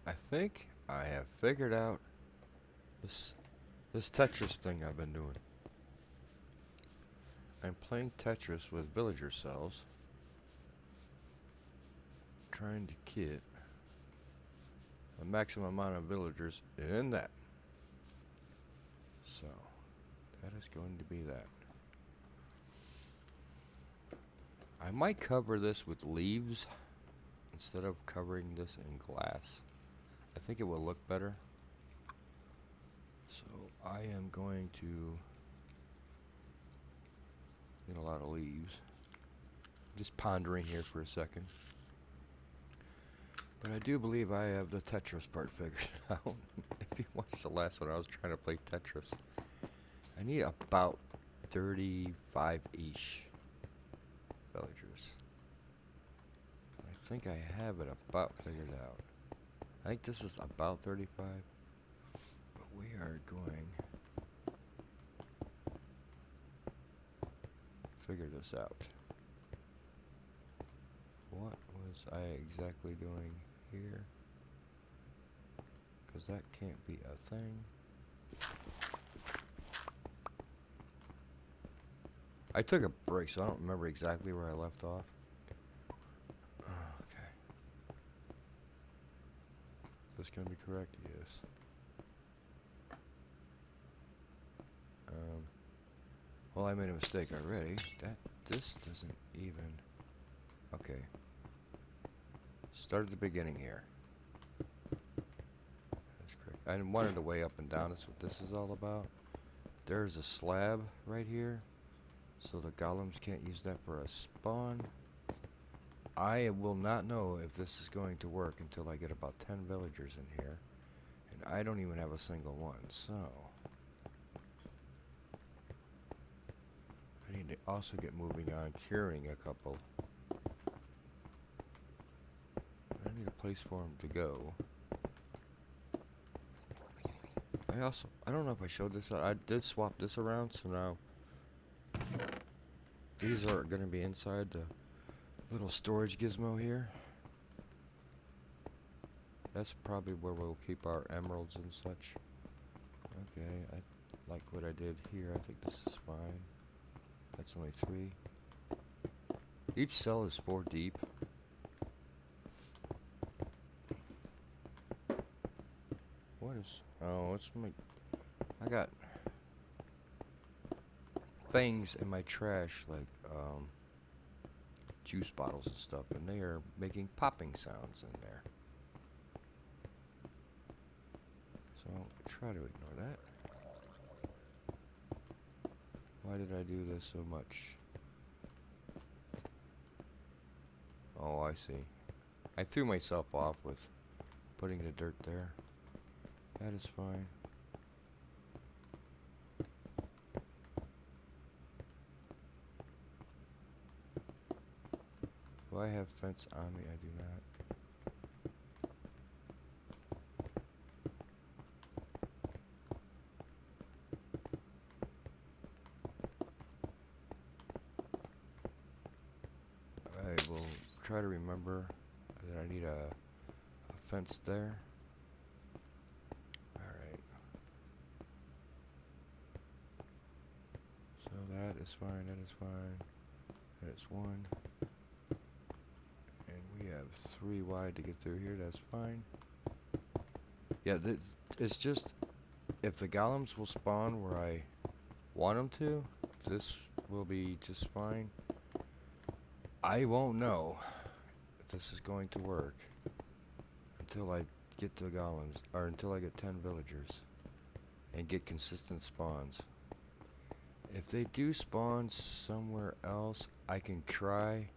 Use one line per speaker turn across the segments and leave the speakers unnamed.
I think I have figured out this this Tetris thing I've been doing. I'm playing Tetris with villager cells, trying to get the maximum amount of villagers in that. So, that is going to be that. I might cover this with leaves instead of covering this in glass. I think it will look better. So, I am going to get a lot of leaves. Just pondering here for a second. But I do believe I have the Tetris part figured out. If you watched the last one, I was trying to play Tetris. I need about 35-ish villagers. I think I have it about figured out. I think this is about 35. But we are going to figure this out. What was I exactly doing here? Because that can't be a thing. I took a break, so I don't remember exactly where I left off. Okay. Is this going to be correct? Yes. Well, I made a mistake already. This doesn't even... Okay. Start at the beginning here. That's correct. I wanted to way up and down. That's what this is all about. There's a slab right here, so the golems can't use that for a spawn. I will not know if this is going to work until I get about 10 villagers in here, and I don't even have a single one, so I need to also get moving on curing a couple. I need a place for them to go. I don't know if I showed this out. I did swap this around, so now these are going to be inside the little storage gizmo here. That's probably where we'll keep our emeralds and such. Okay, I like what I did here. I think this is fine. That's only 3. Each cell is 4 deep. What is... Oh, it's my... I got things in my trash like juice bottles and stuff, and they are making popping sounds in there. So try to ignore that. Why did I do this so much? Oh, I see. I threw myself off with putting the dirt there. That is fine. Do I have fence on me? I do not. I will try to remember that I need a fence there. Alright. So that is fine, that is fine. That is 1. And we have 3 wide to get through here, that's fine. Yeah, this, it's just, if the golems will spawn where I want them to, this will be just fine. I won't know if this is going to work until I get the golems, or until I get 10 villagers and get consistent spawns. If they do spawn somewhere else, I can try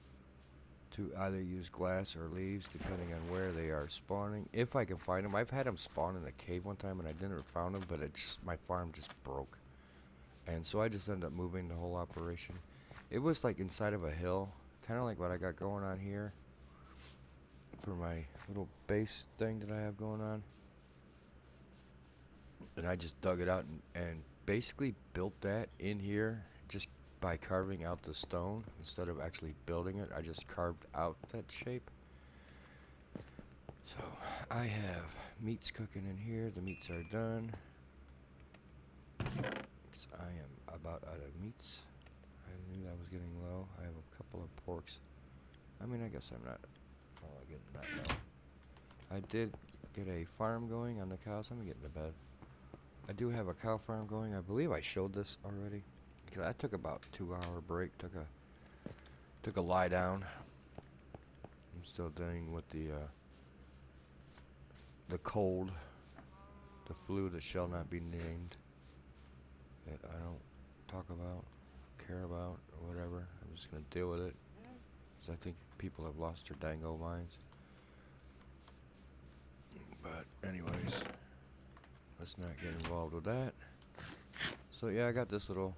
to either use glass or leaves depending on where they are spawning. If I can find them. I've had them spawn in a cave one time and I didn't find them, but my farm just broke. And so I just ended up moving the whole operation. It was like inside of a hill, kind of like what I got going on here for my little base thing that I have going on. And I just dug it out and basically built that in here just by carving out the stone instead of actually building it. I just carved out that shape. So I have meats cooking in here. The meats are done. 'Cause I am about out of meats. I knew that was getting low. I have a couple of porks. I mean, I guess I'm not getting that low. I did get a farm going on the cows. Let me get into bed. I do have a cow farm going. I believe I showed this already. Because I took about a 2-hour break. Took a lie down. I'm still dealing with the cold, the flu that shall not be named, that I don't talk about, care about, or whatever. I'm just gonna deal with it, because I think people have lost their dango minds. But anyways, let's not get involved with that. So yeah, I got this little,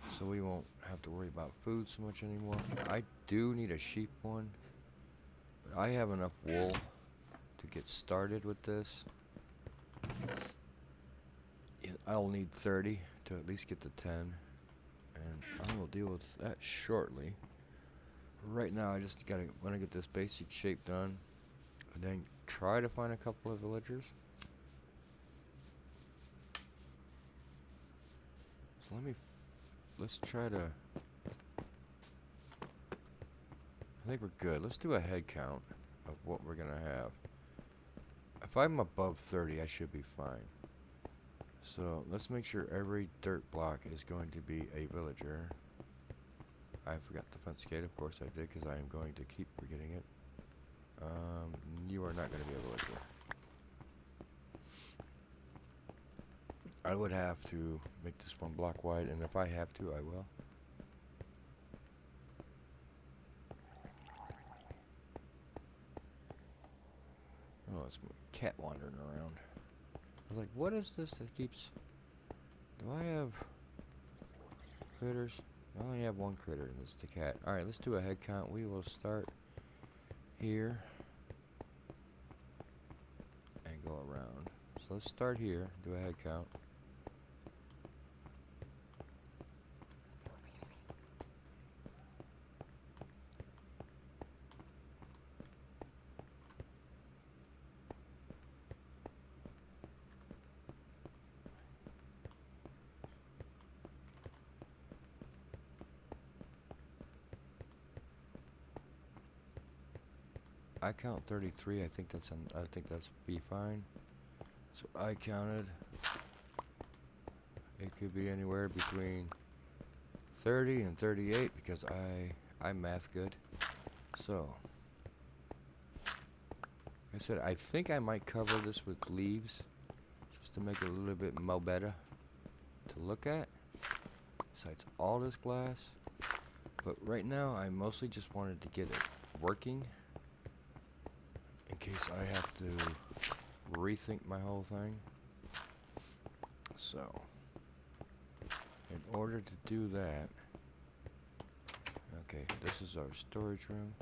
so we won't have to worry about food so much anymore. I do need a sheep one, but I have enough wool to get started with this. I'll need 30 to at least get to 10, and I will deal with that shortly. Right now, I just want to get this basic shape done, and then try to find a couple of villagers. So let's try to, I think we're good. Let's do a head count of what we're gonna have. If I'm above 30, I should be fine. So let's make sure every dirt block is going to be a villager. I forgot the fence gate, of course I did, because I am going to keep forgetting it. You are not going to be a villager. I would have to make this one block wide, and if I have to, I will. Oh, it's my cat wandering around. I was like, what is this that keeps... Do I have critters? I only have one critter, and it's the cat. Alright, let's do a head count. We will start here and go around. So let's start here, do a head count. I count 33. I think that's be fine. So I counted. It could be anywhere between 30 and 38 because I'm math good. So I said I think I might cover this with leaves just to make it a little bit more better to look at. Besides all this glass, but right now I mostly just wanted to get it working in case I have to rethink my whole thing. So in order to do that, okay, this is our storage room.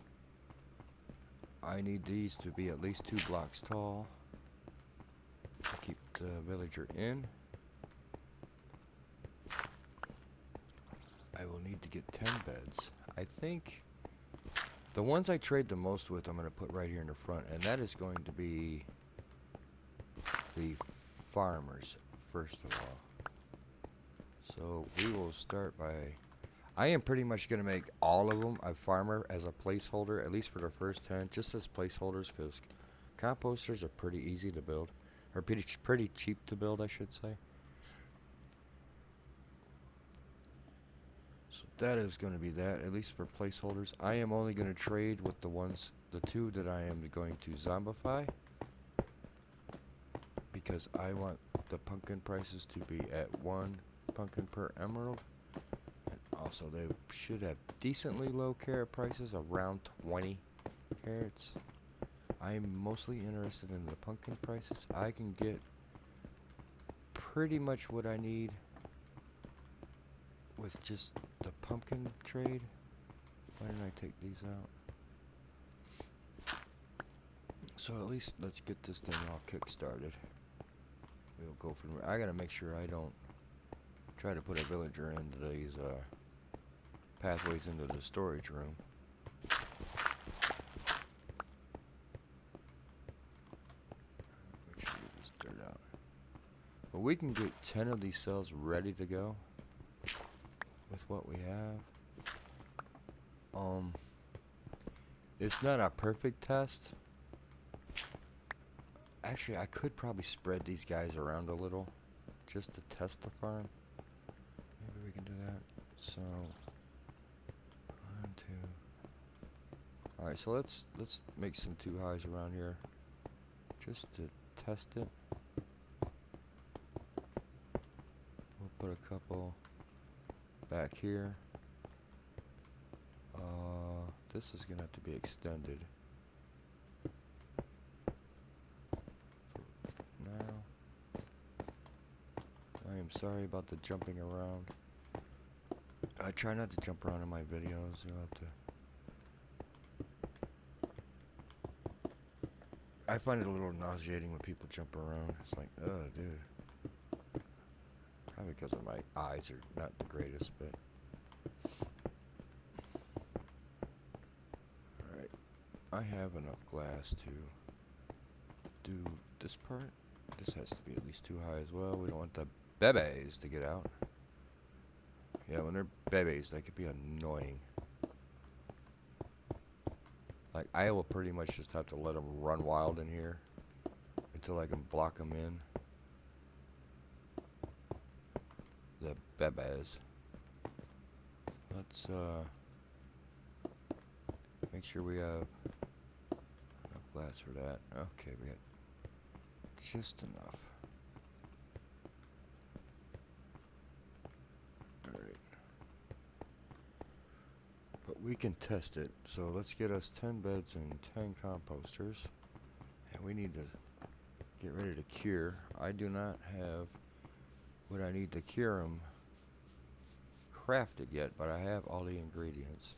I need these to be at least 2 blocks tall to keep the villager in. I will need to get 10 beds. I think the ones I trade the most with I'm going to put right here in the front, and that is going to be the farmers first of all. So we will start by, I am pretty much going to make all of them a farmer as a placeholder, at least for the first 10, just as placeholders, because composters are pretty easy to build, or pretty cheap to build, I should say. So that is going to be that, at least for placeholders. I am only going to trade with the 2 that I am going to zombify, because I want the pumpkin prices to be at 1 pumpkin per emerald. And also they should have decently low carrot prices, around 20 carrots. I am mostly interested in the pumpkin prices. I can get pretty much what I need with just the pumpkin trade. Why didn't I take these out? So at least let's get this thing all kick-started. We'll go from there. I gotta make sure I don't try to put a villager into these pathways into the storage room. But we can get 10 of these cells ready to go with what we have. It's not a perfect test. Actually, I could probably spread these guys around a little just to test the farm. Maybe we can do that. So, 1, 2. All right, so let's make some 2 highs around here just to test it. We'll put a couple back here. This is gonna have to be extended. Now, I am sorry about the jumping around. I try not to jump around in my videos. You'll have to. I find it a little nauseating when people jump around. It's like, oh, dude. Probably because of my eyes are not the greatest, but. Alright. I have enough glass to do this part. This has to be at least 2 high as well. We don't want the bebes to get out. Yeah, when they're bebes, they could be annoying. Like, I will pretty much just have to let them run wild in here until I can block them in. The bebes. Let's, make sure we have enough glass for that. Okay, we got just enough. Alright. But we can test it. So let's get us 10 beds and 10 composters. And we need to get ready to cure. I do not have what I need to cure them crafted yet, but I have all the ingredients.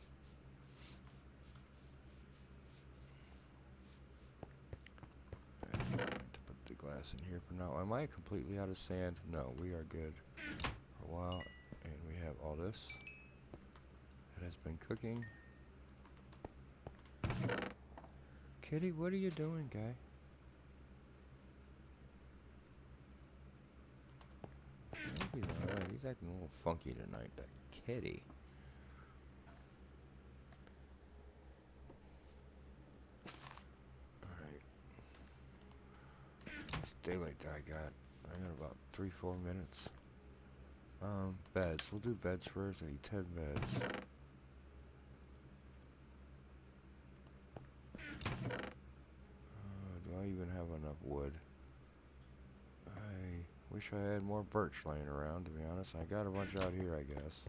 To put the glass in here for now. Am I completely out of sand? No, we are good for a while. And we have all this that has been cooking. Kitty, what are you doing, guy? He's alright. He's acting a little funky tonight, that kitty. Alright. This daylight I got about 3-4 minutes. Beds. We'll do beds first. I need 10 beds. Do I even have enough wood? I wish I had more birch laying around, to be honest. I got a bunch out here, I guess.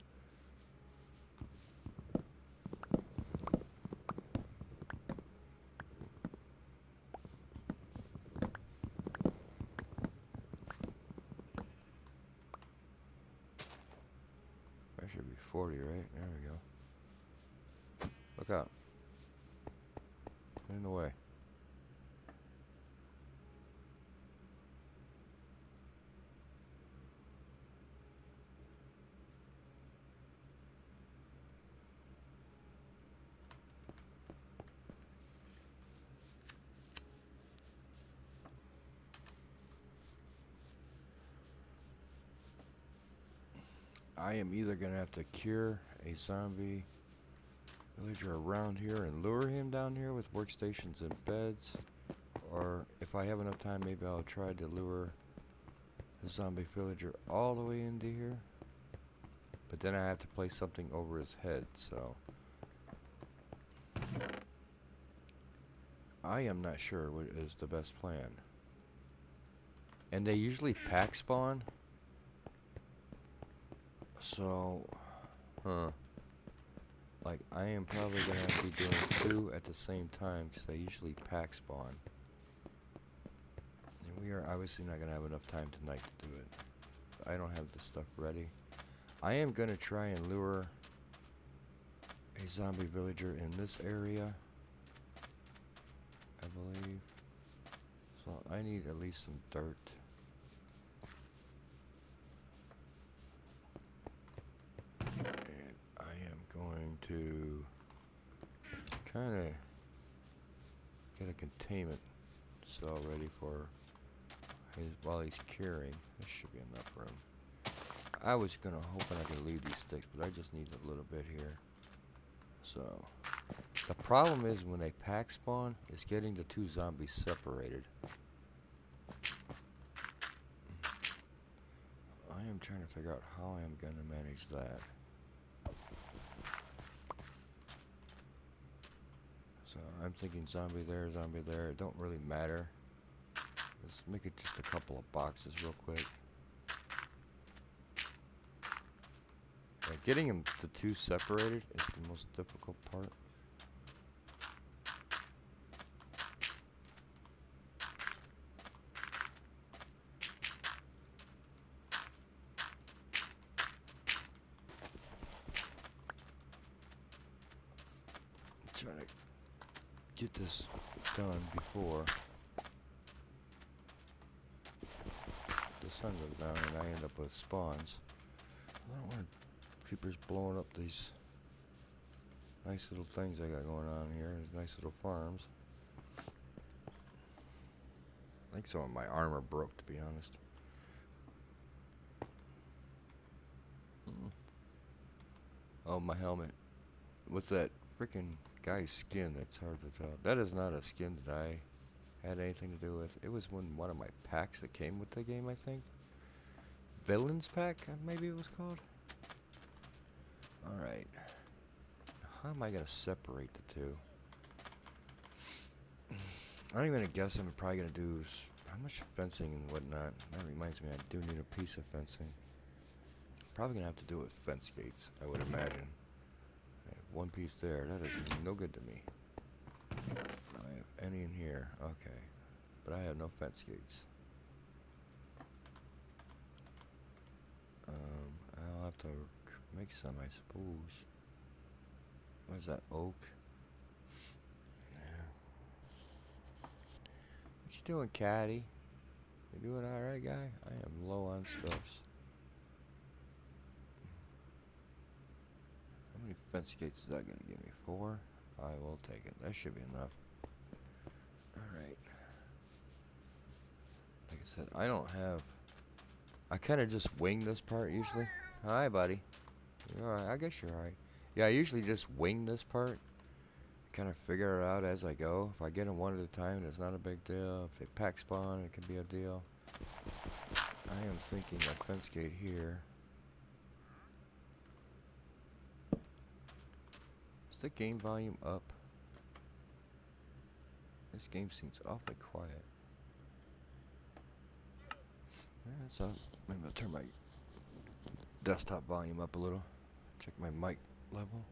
That should be 40, right? There we go. Look out. Get in the way. I am either going to have to cure a zombie villager around here and lure him down here with workstations and beds, or if I have enough time, maybe I'll try to lure the zombie villager all the way into here. But then I have to place something over his head, so I am not sure what is the best plan. And they usually pack spawn. So, like, I am probably going to have to be doing 2 at the same time because they usually pack spawn. And we are obviously not going to have enough time tonight to do it. I don't have the stuff ready. I am going to try and lure a zombie villager in this area, I believe. So I need at least some dirt. And I am going to kind of get a containment cell ready for while he's curing. This should be enough room. I was hoping I could leave these sticks, but I just need a little bit here. So, the problem is when they pack spawn, is getting the two zombies separated. I am trying to figure out how I am going to manage that. So, I'm thinking zombie there. It don't really matter. Let's make it just a couple of boxes real quick. Yeah, getting them the two separated is the most difficult part. Trying to get this done before the sun goes down and I end up with spawns. I don't want creepers blowing up these nice little things I got going on here. These nice little farms. I think some of my armor broke, to be honest. Oh, my helmet. With that freaking guy's skin, that's hard to tell. That is not a skin that I had anything to do with. It was one of my packs that came with the game, I think. Villains pack, maybe it was called. Alright. How am I going to separate the two? I'm even going to guess I'm probably going to do how much fencing and whatnot. That reminds me, I do need a piece of fencing. Probably going to have to do it with fence gates, I would imagine. I have one piece there. That is no good to me. I have any in here. Okay. But I have no fence gates. I'll have to make some, I suppose. What is that, oak? Yeah. What you doing, Caddy? You doing alright, guy? I am low on stuffs. How many fence gates is that gonna give me? 4? I will take it. That should be enough. Alright. Like I said, I don't have... I kind of just wing this part usually. Hi, buddy. You alright? I guess you're alright. Yeah, I usually just wing this part. Kind of figure it out as I go. If I get them one at a time, it's not a big deal. If they pack spawn, it can be a deal. I am thinking a fence gate here. Is the game volume up? This game seems awfully quiet. Yeah, that's up. Maybe I'll turn my desktop volume up a little. Check my mic level.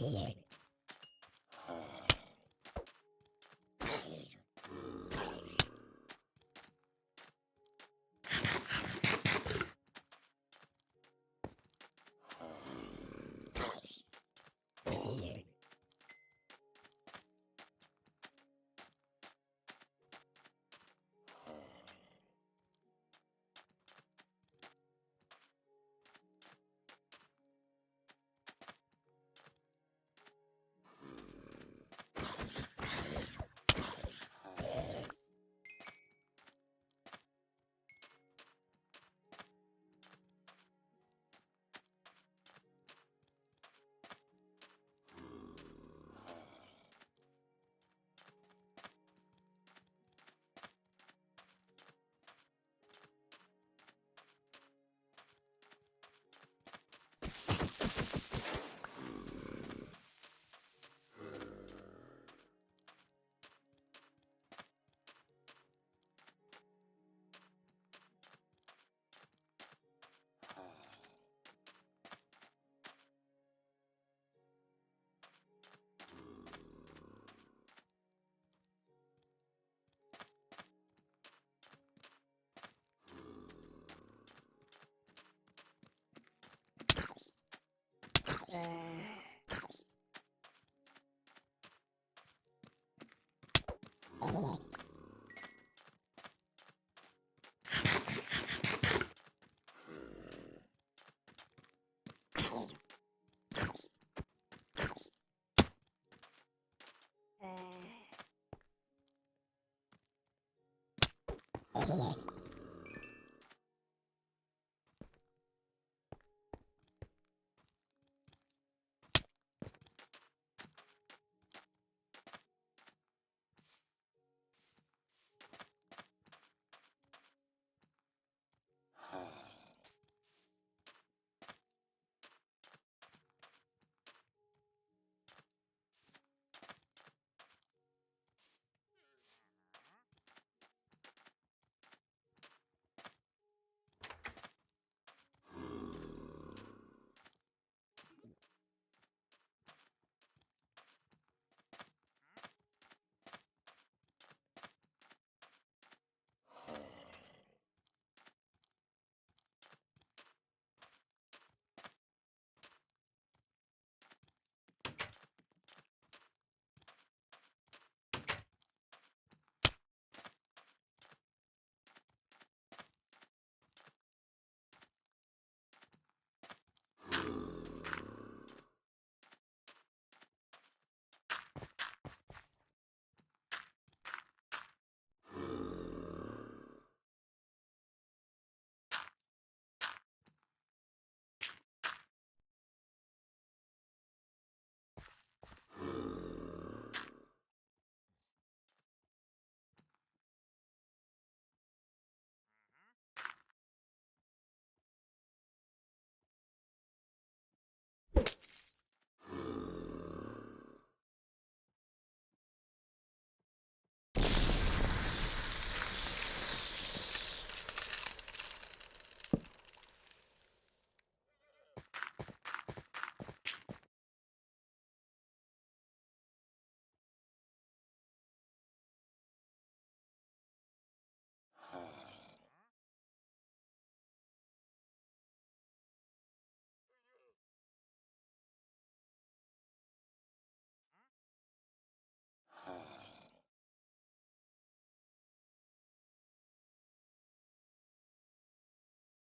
Here.